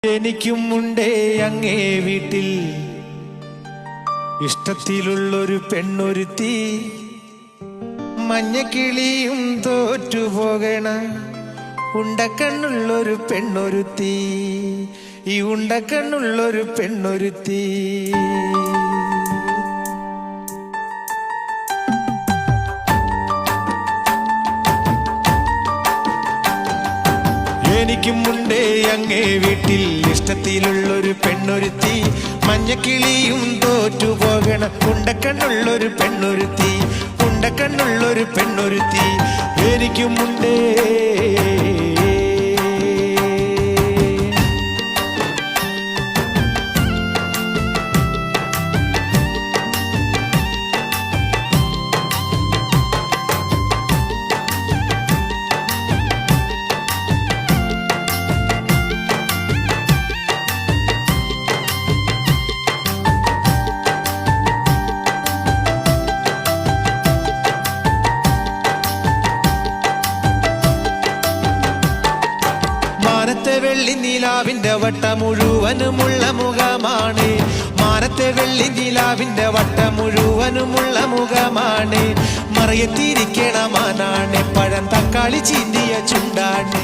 എനിക്കും ഉണ്ടേ അങ്ങേ വീട്ടിൽ ഇഷ്ടത്തിലുള്ളൊരു പെണ്ണൊരുത്തി, മഞ്ഞക്കിളിയും തോറ്റുപോകണ ഉണ്ടക്കണ്ണുള്ളൊരു പെണ്ണൊരുത്തി, ഈ ഉണ്ടക്കണ്ണുള്ളൊരു പെണ്ണൊരുത്തി. എനിക്കും ഉണ്ടേ അങ്ങേ വീട്ടിൽ ഇഷ്ടത്തിലുള്ളൊരു പെണ്ണൊരുത്തി, മഞ്ഞക്കിളിയും തോറ്റുപോകണ ഉണ്ടക്കണ്ണുള്ളൊരു പെണ്ണൊരുത്തി, ഉണ്ടക്കണ്ണുള്ളൊരു പെണ്ണൊരുത്തി. എനിക്കും ഉണ്ടേ മാനത്തെ വെള്ളി നീലാവിന്റെ വട്ട മുഴുവനുമുള്ള മുഖമാണ്, മാനത്തെ വെള്ളി നീലാവിന്റെ വട്ട മുഴുവനുമുള്ള മുഖമാണ്. മറയത്തിരിക്കണ മാനാണ്, പഴം തക്കാളി ചീന്തിയ ചുണ്ടാണ്.